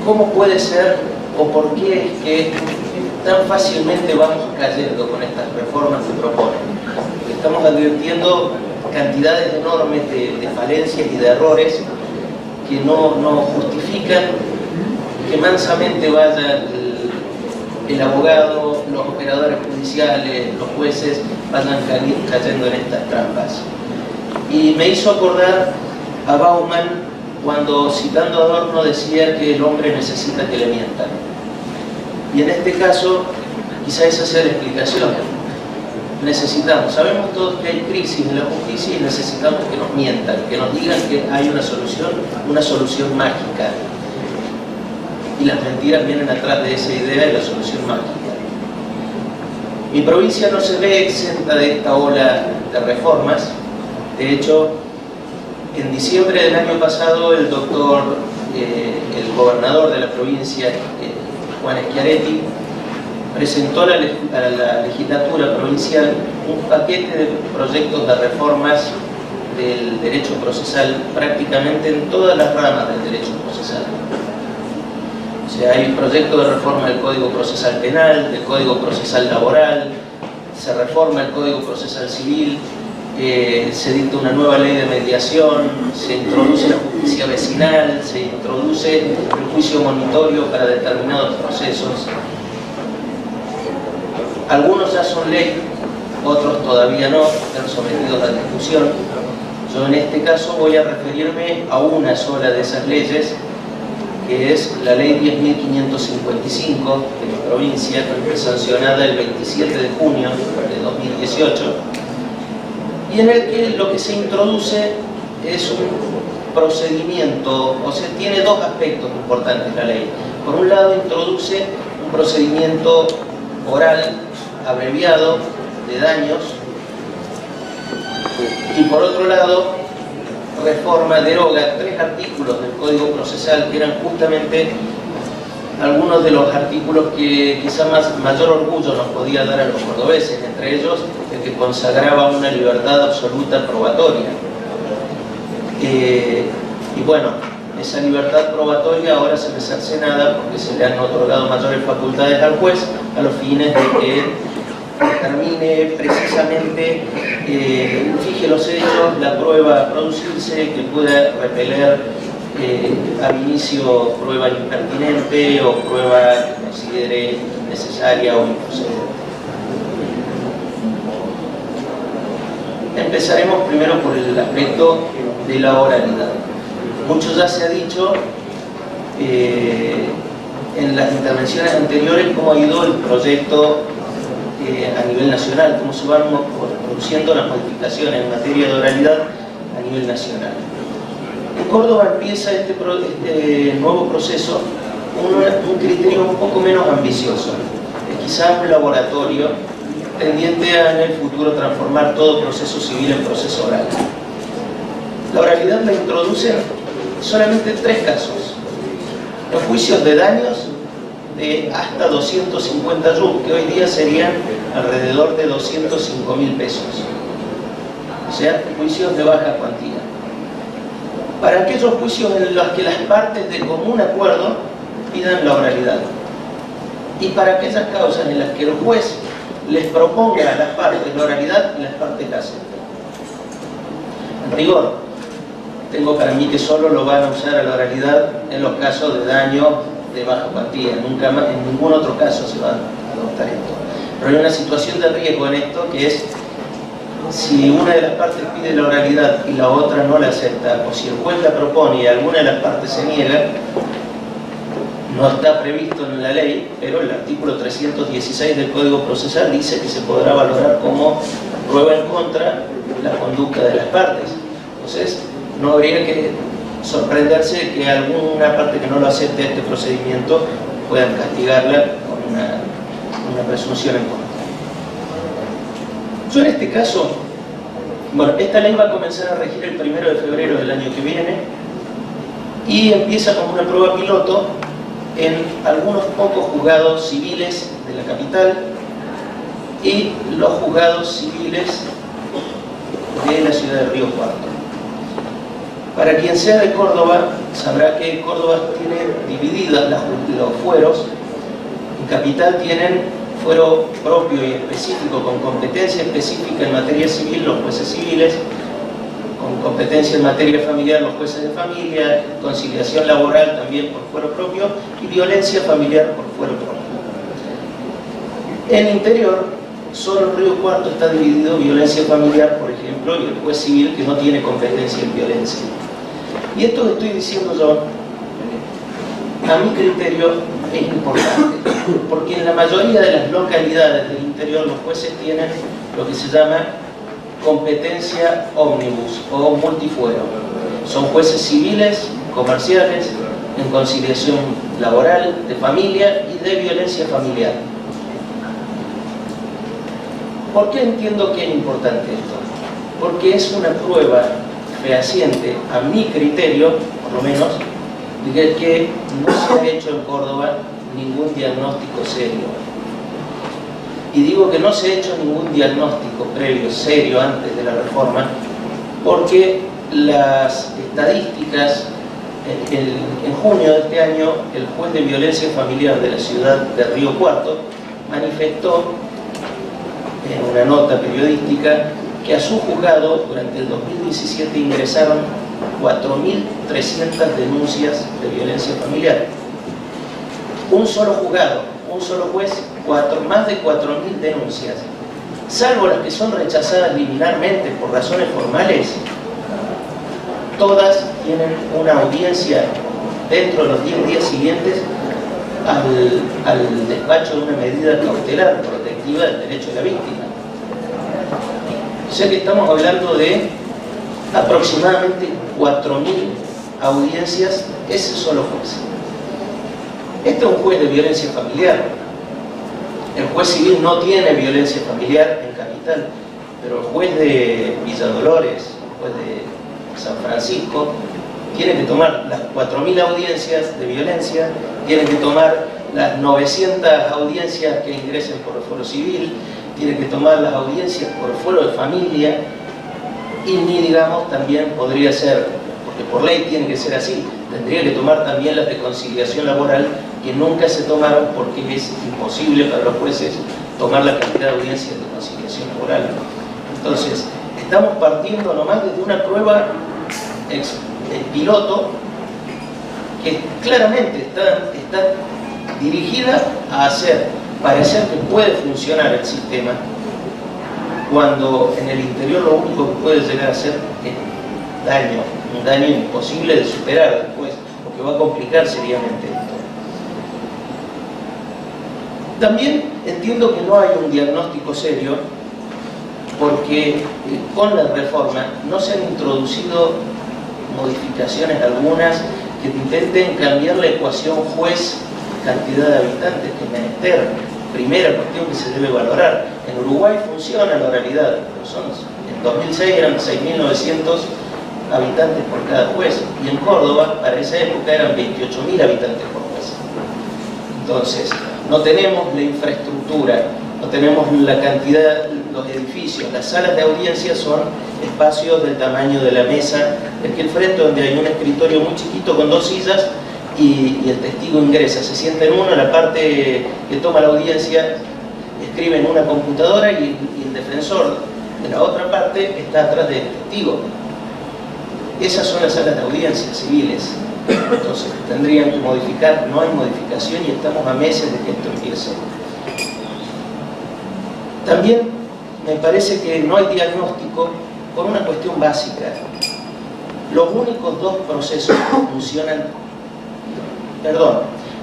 ¿cómo puede ser o por qué es que tan fácilmente vamos cayendo con estas reformas que proponen? Estamos advirtiendo cantidades enormes de falencias y de errores que no justifican que mansamente vaya el abogado, los operadores judiciales, los jueces vayan cayendo en estas trampas. Y me hizo acordar a Bauman cuando, citando a Adorno, decía que el hombre necesita que le mientan. Y en este caso, quizá esa sea la explicación. Necesitamos, sabemos todos que hay crisis en la justicia y necesitamos que nos mientan, que nos digan que hay una solución mágica. Y las mentiras vienen atrás de esa idea de la solución mágica. Mi provincia no se ve exenta de esta ola de reformas. De hecho, en diciembre del año pasado, el gobernador de la provincia, Juan Schiaretti, presentó a la legislatura provincial un paquete de proyectos de reformas del derecho procesal, prácticamente en todas las ramas del derecho procesal. O sea, hay proyectos de reforma del Código Procesal Penal, del Código Procesal Laboral, se reforma el Código Procesal Civil, se dicta una nueva ley de mediación, se introduce la justicia vecinal, se introduce el juicio monitorio para determinados procesos. Algunos ya son ley, otros todavía no, están sometidos a discusión. Yo en este caso voy a referirme a una sola de esas leyes, que es la ley 10.555 de mi provincia, sancionada el 27 de junio de 2018, y en el que lo que se introduce es un procedimiento, o sea, tiene dos aspectos importantes la ley. Por un lado, introduce un procedimiento oral abreviado de daños, y por otro lado deroga 3 artículos del Código Procesal que eran justamente algunos de los artículos que quizá mayor orgullo nos podía dar a los cordobeses, entre ellos el que consagraba una libertad absoluta probatoria. Y bueno, esa libertad probatoria ahora se ve cercenada porque se le han otorgado mayores facultades al juez a los fines de que determine precisamente, fije los hechos, la prueba a producirse, que pueda repeler al inicio prueba impertinente o prueba que considere necesaria o improcedente. Empezaremos primero por el aspecto de la oralidad. Mucho ya se ha dicho en las intervenciones anteriores cómo ha ido el proyecto a nivel nacional, cómo se van produciendo las modificaciones en materia de oralidad a nivel nacional. En Córdoba empieza este nuevo proceso con un criterio un poco menos ambicioso, quizás un laboratorio tendiente a en el futuro transformar todo proceso civil en proceso oral. La oralidad la introducen solamente en 3 casos: los juicios de daños de hasta 250 RUP, que hoy día serían alrededor de 205.000 pesos, o sea, juicios de baja cuantía. Para aquellos juicios en los que las partes de común acuerdo pidan la oralidad, y para aquellas causas en las que el juez les proponga a las partes la oralidad y las partes la acepten. En rigor, tengo para mí que solo lo van a usar a la oralidad en los casos de daño de baja cuantía, nunca más, en ningún otro caso se va a adoptar esto. Pero hay una situación de riesgo en esto, que es si una de las partes pide la oralidad y la otra no la acepta, o si el juez la propone y alguna de las partes se niega. No está previsto en la ley, pero el artículo 316 del Código Procesal dice que se podrá valorar como prueba en contra la conducta de las partes. Entonces, no habría que sorprenderse que alguna parte que no lo acepte este procedimiento puedan castigarla con una presunción en contra. Yo en este caso, bueno, esta ley va a comenzar a regir el 1 de febrero del año que viene y empieza como una prueba piloto en algunos pocos juzgados civiles de la capital y los juzgados civiles de la ciudad de Río Cuarto. Para quien sea de Córdoba, sabrá que Córdoba tiene divididas los fueros. En Capital tienen fuero propio y específico, con competencia específica en materia civil, los jueces civiles, con competencia en materia familiar, los jueces de familia, conciliación laboral también por fuero propio y violencia familiar por fuero propio. En Interior, solo el Río Cuarto está dividido violencia familiar, por ejemplo, y el juez civil que no tiene competencia en violencia. Y esto que estoy diciendo yo, a mi criterio, es importante, porque en la mayoría de las localidades del interior los jueces tienen lo que se llama competencia ómnibus o multifuero. Son jueces civiles, comerciales, en conciliación laboral, de familia y de violencia familiar. ¿Por qué entiendo que es importante esto? Porque es una prueba fehaciente, a mi criterio, por lo menos, de que no se ha hecho en Córdoba ningún diagnóstico serio. Y digo que no se ha hecho ningún diagnóstico previo, serio, antes de la reforma, porque las estadísticas, en junio de este año, el juez de violencia familiar de la ciudad de Río Cuarto manifestó en una nota periodística que a su juzgado durante el 2017 ingresaron 4.300 denuncias de violencia familiar. Un solo juzgado, un solo juez, más de 4.000 denuncias. Salvo las que son rechazadas liminarmente por razones formales, todas tienen una audiencia dentro de los 10 días siguientes al despacho de una medida cautelar protectiva del derecho de la víctima. O sea que estamos hablando de aproximadamente 4.000 audiencias, ese solo juez. Este es un juez de violencia familiar. El juez civil no tiene violencia familiar en Capital, pero el juez de Villa Dolores, el juez de San Francisco, tiene que tomar las 4.000 audiencias de violencia, tiene que tomar las 900 audiencias que ingresen por el fuero civil, tiene que tomar las audiencias por el fuero de familia, y ni digamos también podría ser, porque por ley tiene que ser así, tendría que tomar también las de conciliación laboral, que nunca se tomaron porque es imposible para los jueces tomar la cantidad de audiencias de conciliación laboral. Entonces, estamos partiendo nomás desde una prueba piloto que claramente está dirigida a hacer parecer que puede funcionar el sistema, cuando en el interior lo único que puede llegar a hacer es un daño imposible de superar después, porque va a complicar seriamente esto. También entiendo que no hay un diagnóstico serio, porque con la reforma no se han introducido modificaciones algunas que intenten cambiar la ecuación juez-cantidad de habitantes, que es menester. Primera cuestión que se debe valorar. En Uruguay funciona la oralidad, pero en 2006 eran 6.900 habitantes por cada juez, y en Córdoba para esa época eran 28.000 habitantes por juez. Entonces, no tenemos la infraestructura, no tenemos la cantidad, los edificios, las salas de audiencia son espacios del tamaño de la mesa de aquí al frente, donde hay un escritorio muy chiquito con 2 sillas y el testigo ingresa, se sienta en uno, la parte que toma la audiencia escribe en una computadora y el defensor de la otra parte está atrás del testigo. Esas son las salas de audiencia civiles. Entonces tendrían que modificar, no hay modificación y estamos a meses de que esto empiece. También me parece que no hay diagnóstico por una cuestión básica. Los únicos dos procesos que funcionan,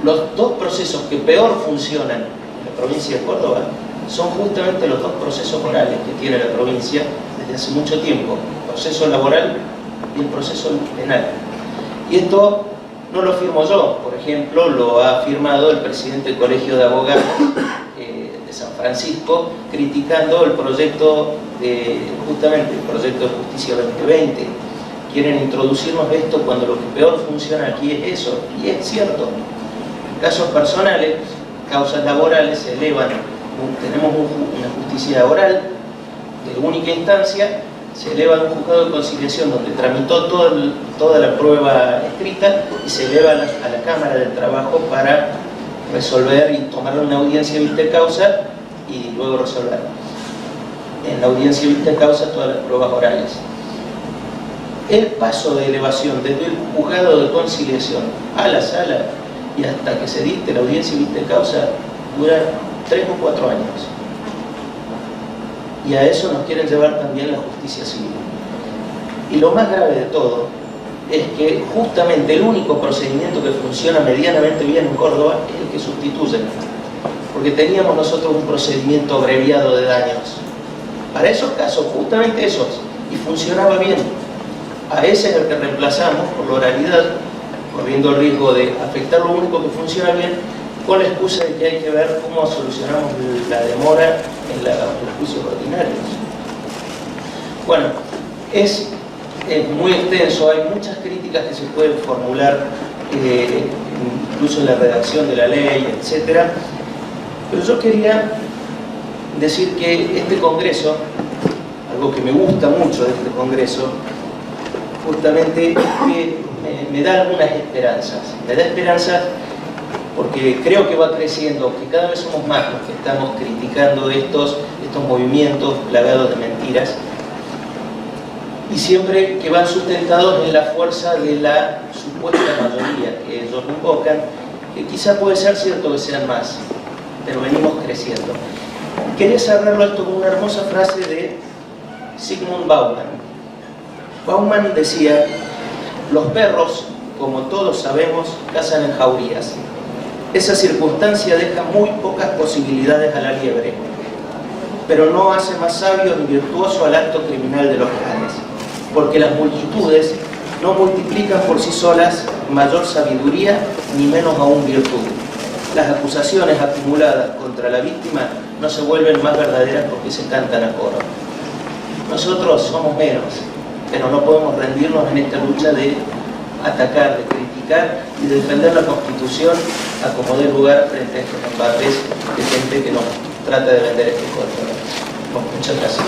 los dos procesos que peor funcionan en la provincia de Córdoba son justamente los dos procesos orales que tiene la provincia desde hace mucho tiempo, el proceso laboral y el proceso penal. Y esto no lo firmo yo, por ejemplo, lo ha firmado el presidente del Colegio de Abogados de San Francisco, criticando el proyecto justamente el proyecto de Justicia 2020. Quieren introducirnos esto cuando lo que peor funciona aquí es eso, y es cierto. En casos personales, causas laborales se elevan, tenemos una justicia laboral de única instancia, se eleva a un juzgado de conciliación donde tramitó toda la prueba escrita y se eleva a la Cámara del Trabajo para resolver y tomar una audiencia de vista de causa y luego resolver en la audiencia de vista de causa todas las pruebas orales. El paso de elevación desde el juzgado de conciliación a la sala y hasta que se dicte la audiencia de vista de causa dura 3 o 4 años. Y a eso nos quieren llevar también la justicia civil. Y lo más grave de todo es que justamente el único procedimiento que funciona medianamente bien en Córdoba es el que sustituyen. Porque teníamos nosotros un procedimiento abreviado de daños. Para esos casos, justamente esos, y funcionaba bien. A ese es el que reemplazamos por la oralidad, corriendo el riesgo de afectar lo único que funciona bien, con la excusa de que hay que ver cómo solucionamos la demora en los juicios ordinarios. Bueno, es muy extenso, hay muchas críticas que se pueden formular, incluso en la redacción de la ley, etc. Pero yo quería decir que este Congreso, algo que me gusta mucho de este Congreso, justamente es que me da algunas esperanzas. Me da esperanzas porque creo que va creciendo, que cada vez somos más los que estamos criticando estos movimientos plagados de mentiras, y siempre que van sustentados en la fuerza de la supuesta mayoría que ellos invocan, que quizá puede ser cierto que sean más, pero venimos creciendo. Quería cerrarlo esto con una hermosa frase de Zygmunt Bauman. Bauman decía: los perros, como todos sabemos, cazan en jaurías. Esa circunstancia deja muy pocas posibilidades a la liebre, pero no hace más sabio ni virtuoso al acto criminal de los canes, porque las multitudes no multiplican por sí solas mayor sabiduría ni menos aún virtud. Las acusaciones acumuladas contra la víctima no se vuelven más verdaderas porque se cantan a coro. Nosotros somos menos, pero no podemos rendirnos en esta lucha de atacar, de criticar y de defender la Constitución a como dé lugar frente a estos embates de gente que nos trata de vender este cuerpo. Muchas gracias.